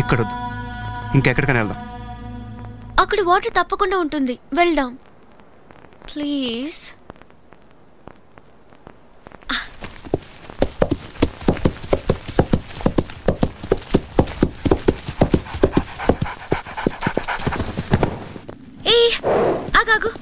ఇక్కడొద్దు, ఇంకెక్కడికైనా వెళ్దాం. అక్కడ వాటర్ తప్పకుండా ఉంటుంది, వెళ్దాం ప్లీజ్. ఏ ఆగాగు.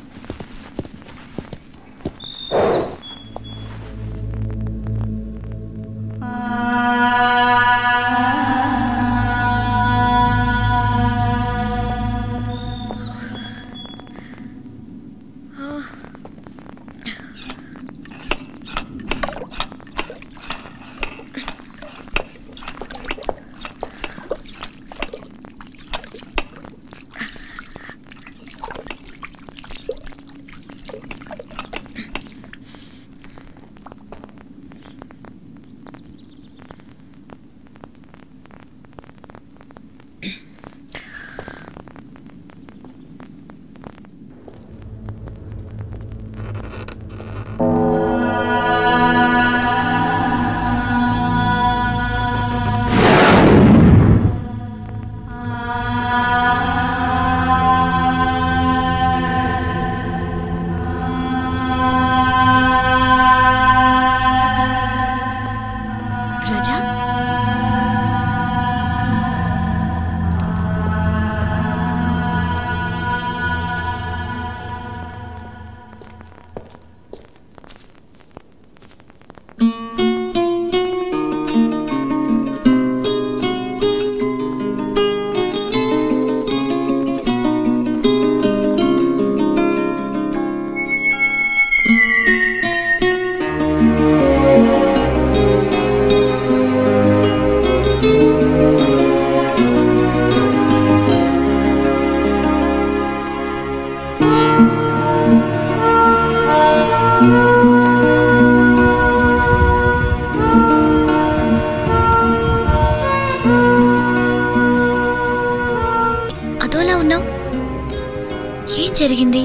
జరిగింది?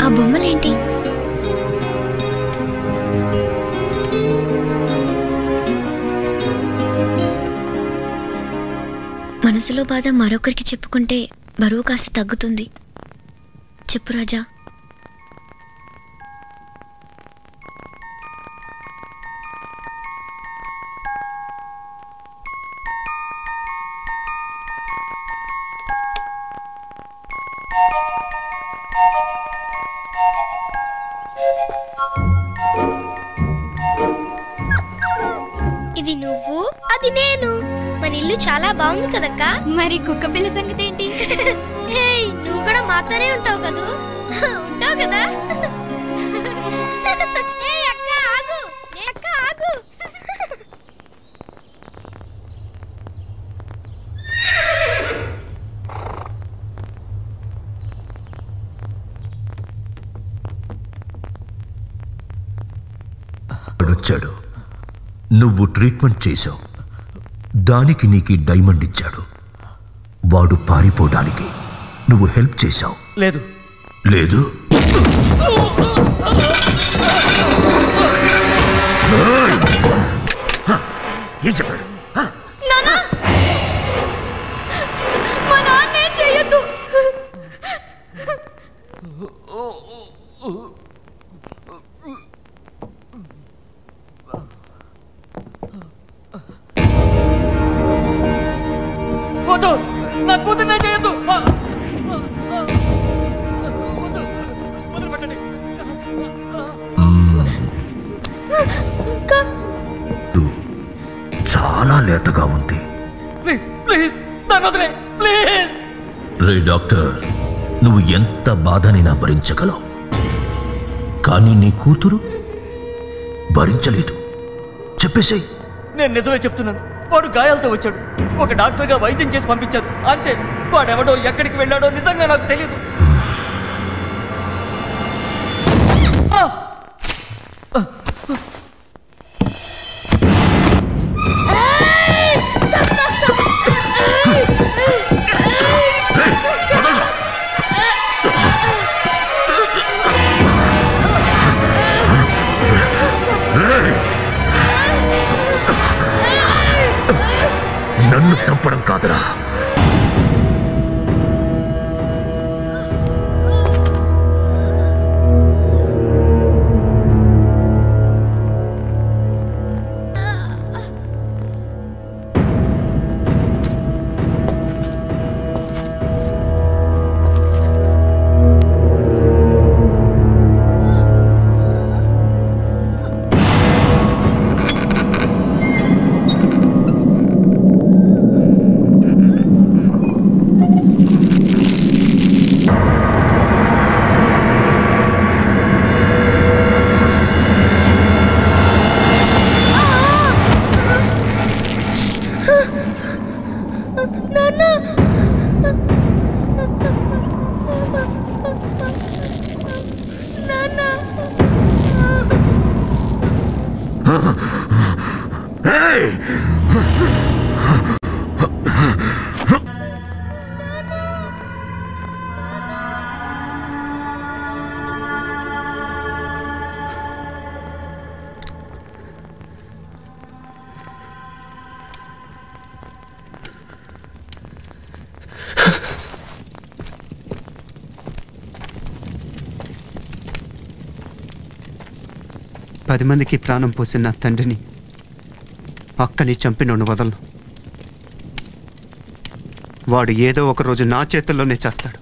ఆ బొమ్మలేంటి? మనసులో బాధ మరొకరికి చెప్పుకుంటే బరువు కాస్త తగ్గుతుంది. చెప్పు రాజా. ఇది నువ్వు, అది నేను. మన ఇల్లు చాలా బాగుంది కదక్క. మరి కుక్క పిల్ల సంగతి ఏంటి? నువ్వు కూడా మాతోనే ఉంటావు కదూ? ఉంటావు కదా? అక్క ఆగు, అక్క ఆగు. వచ్చాడు, నువ్వు ట్రీట్మెంట్ చేశావు, దానికి నీకు డైమండ్ ఇచ్చాడు. వాడు పారిపోవడానికి నువ్వు హెల్ప్ చేశావు. లేదు లేదు ఏం చెప్పాడు? చేయొద్దు. వద్దు, నా కూతురు నేను చేయొద్దు. చాలా లేతగా ఉంది. ప్లీజ్ ప్లీజ్ నన్ను వదిలే, ప్లీజ్. రే డాక్టర్, నువ్వు ఎంత బాధనైనా భరించగలవు, కానీ నీ కూతురు భరించలేదు. చెప్పేసేయ్. నేను నిజమే చెప్తున్నాను. వాడు గాయాలతో వచ్చాడు. ఒక డాక్టర్గా వైద్యం చేసి పంపించాడు అంతే. వాడెవడో ఎక్కడికి వెళ్ళాడో నిజంగా నాకు తెలియదు. నన్ను చంపడం కాదురా, పది మందికి ప్రాణం పోసిన నా తండ్రిని, అక్కని చంపినోడు వదలను. వాడు ఏదో ఒక రోజు నా చేతుల్లోనే చేస్తాడు.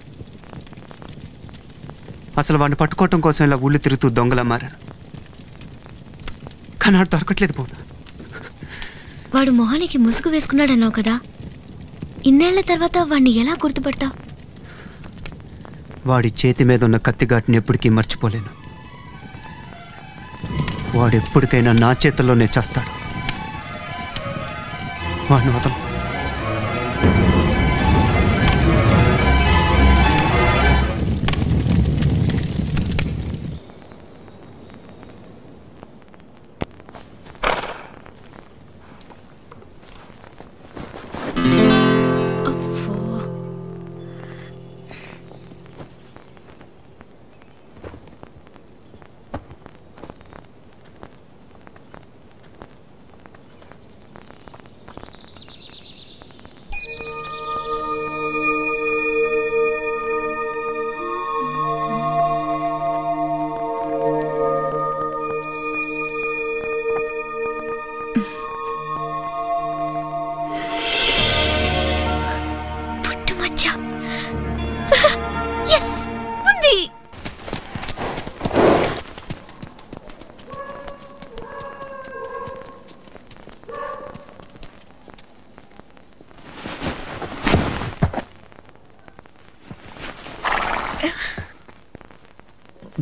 అసలు వాడిని పట్టుకోవటం కోసం ఇలా ఊళ్ళు తిరుగుతూ దొంగలా మారాను, కానీ వాడు దొరకట్లేదు. పోనా వాడు మొహానికి ముసుగు వేసుకున్నాడన్నావు కదా, ఇన్నేళ్ల తర్వాత వాడిని ఎలా గుర్తుపడతావు? వాడి చేతి మీద ఉన్న కత్తిఘాటుని ఎప్పటికీ మర్చిపోలేను. వాడు ఎప్పటికైనా నా చేతుల్లోనే చేస్తాడు. వాడిని వదలను.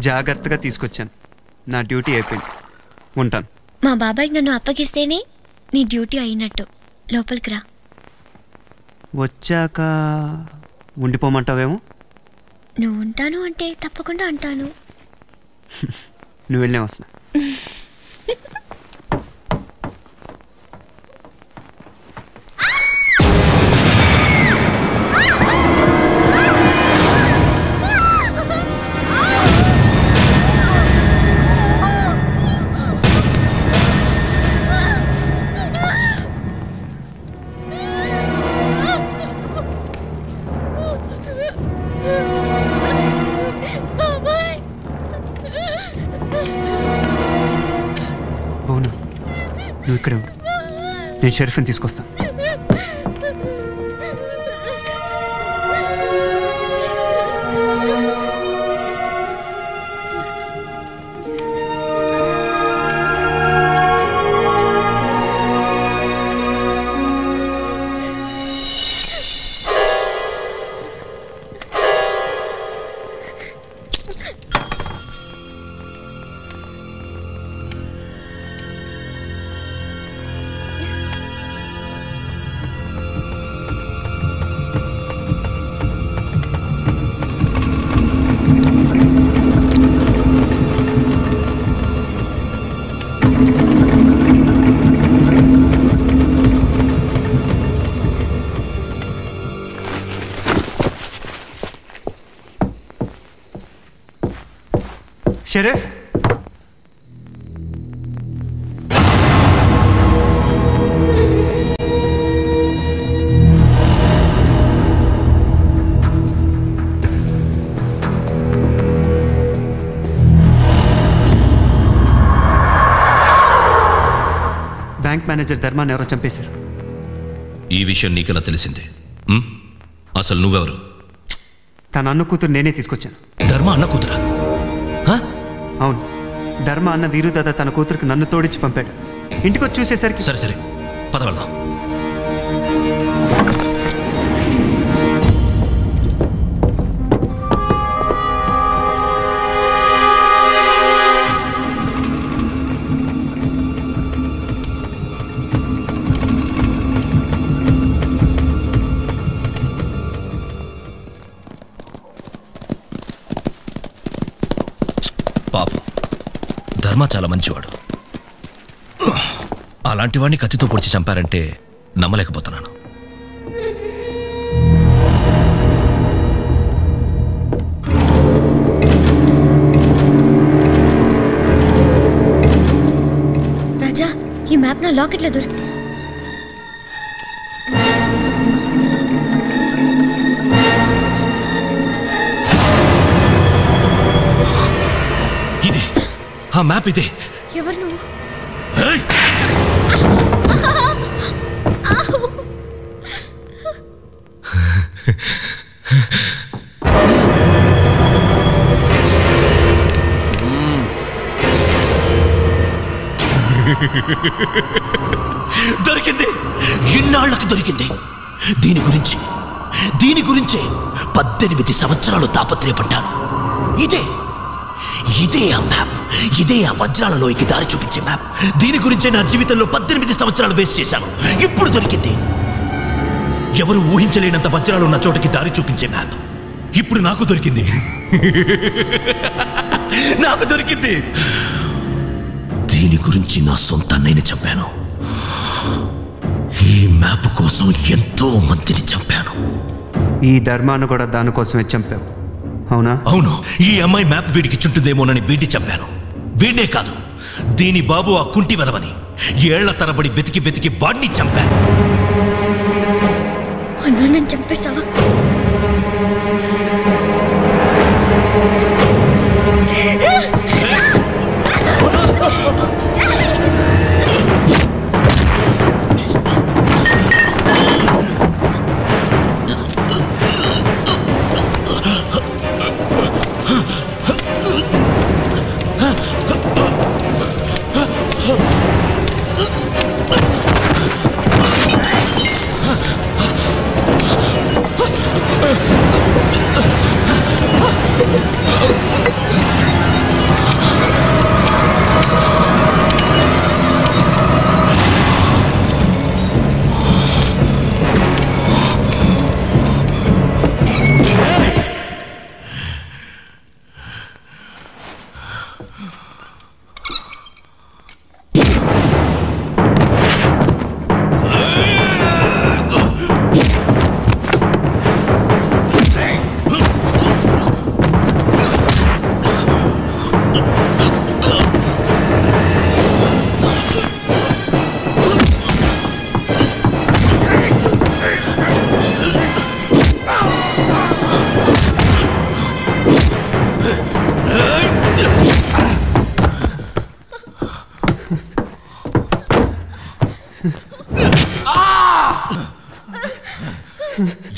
జాగ్రత్తగా తీసుకొచ్చాను. నా డ్యూటీ అయిపోయింది. ఉంటాను. మా బాబాయ్కి నన్ను అప్పగిస్తేనే నీ డ్యూటీ అయినట్టు. లోపలికి రా. వచ్చాక ఉండిపోమంటావేమో. నువ్వు ఉంటాను అంటే తప్పకుండా అంటాను. నువ్వు వెళ్ళే వస్తున్నా. నువ్వు ఇక్కడే ఉండు, నేను షరీఫ్ని తీసుకొస్తాను. షరీఫ్, బ్యాంక్ మేనేజర్ ధర్మాన్ని ఎవరో చంపేశారు. ఈ విషయం నీకెలా తెలిసింది? అసలు నువ్వెవరు? తన అన్న కూతురు నేనే తీసుకొచ్చాను. ధర్మ అన్న కూతురా? అవును, ధర్మ అన్న వీరుదాద తన కూతురికి నన్ను తోడిచ్చి పంపాడు. ఇంటికి వచ్చి చూసేసరికి సరే సరే పద వెళ్దాం. పాపం ధర్మ చాలా మంచివాడు. అలాంటి వాడిని కత్తితో పొడిచి చంపారంటే నమ్మలేకపోతున్నాను. రాజా, ఈ మ్యాప్ నా లాకెట్లో దొరికింది. ఇదే ఆ మ్యాప్, ఇదే. ఎవరు నువ్వు? దొరికింది, ఇన్నాళ్లకు దొరికింది. దీని గురించే 18 సంవత్సరాలు తాపత్రయపడ్డాను. ఇదే ఆ మ్యాప్, ఇదే ఆ వజ్రాలలోకి దారి చూపించే మ్యాప్. దీని గురించే నా జీవితంలో 18 సంవత్సరాలు వేస్ట్ చేశాను. ఇప్పుడు దొరికింది. ఎవరు ఊహించలేనంత వజ్రాలు ఉన్న చోటకి దారి చూపించే మ్యాప్ ఇప్పుడు నాకు దొరికింది. నాకు దొరికింది. దీని గురించి నా సొంత అన్నయ్యని చంపాను. ఈ మ్యాప్ కోసం ఎంతో మందిని చంపాను. ఈ ధర్మాన్ని కూడా దానికోసమే చంపావు, అవునా? అవును. ఈ అమ్మాయి మ్యాప్ వీడికి చుంటుందేమోనని వీడిని చంపాను. వీడినే కాదు, దీని బాబు ఆ కుంటి వెదవని ఏళ్ల తరబడి వెతికి వాడిని చంపాను. నన్ను చంపేశావా?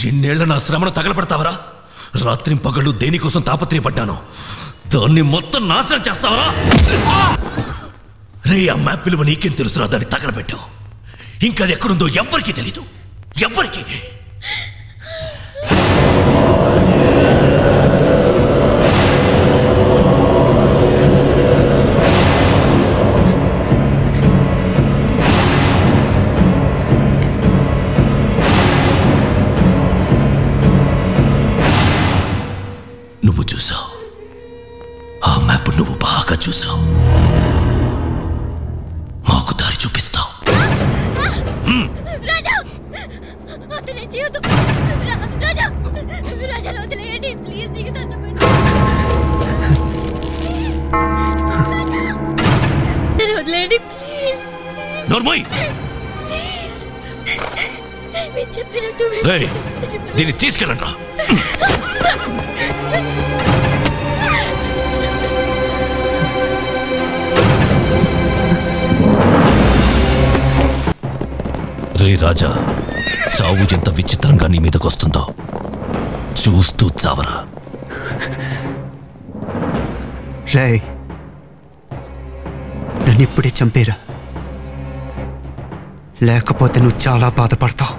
ఇన్నేళ్ల నా శ్రమను తగలపెడతావరా? రాత్రి పగళ్ళు దేనికోసం తాపత్రయపడ్డాను, దాన్ని మొత్తం నాశనం చేస్తావరా? రే, ఆ మ్యాప్ విలువ నీకేం తెలుసురా? దాన్ని తగలబెట్టావు. ఇంకా అది ఎక్కడుందో ఎవ్వరికీ తెలీదు, ఎవ్వరికి. నువ్వు చూసావు, ఆ మ్యాప్ నువ్వు బాగా చూసావు. మాకు దారి చూపిస్తావు. దీన్ని తీసుకెళ్ళండి. రే రాజా, చావు ఎంత విచిత్రంగా నీ మీదకొస్తుందో చూస్తూ చావరా. రే, నన్ను ఇప్పుడే చంపేరా, లేకపోతే నువ్వు చాలా బాధపడతావు.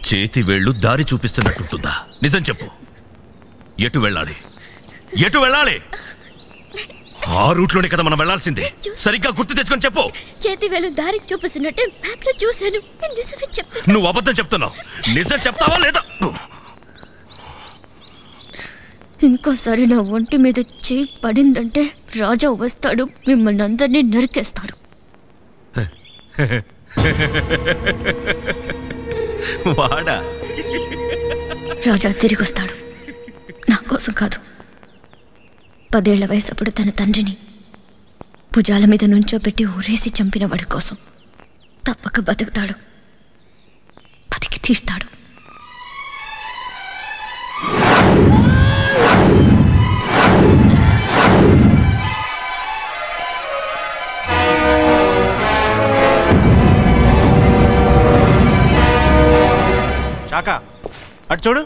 చేతి వేళ్ళు దారి చూపిస్తున్నట్టుంటుందా? నిజం చెప్పు, ఎటు వెళ్ళాలి? ఎటు వెళ్ళాలి? ఆ రూట్లోనే కదా మనం వెళ్ళాల్సిందే. సరిగ్గా గుర్తు తెచ్చుకొని చెప్పు. చేతి వేలు దారి చూపిస్తున్నట్టే మ్యాప్ లో చూశాను. నిజమే చెప్తా. నువ్వు అబద్ధం చెప్తున్నావు. నిజం చెప్తావా లేదా? ఇంకోసారి నా ఒంటి మీద చేయి పడిందంటే రాజా వస్తాడు, మిమ్మల్ని అందరినీ నరికేస్తాడు. వాడా? రాజా తిరిగి వస్తాడు, నా కోసం కాదు. 10 ఏళ్ల వయసప్పుడు తన తండ్రిని భుజాల మీద నుంచోబెట్టి ఊరేసి చంపిన వాడి కోసం తప్పక బతుకుతాడు, బతికి తీస్తాడు. శాఖ అటు చూడు.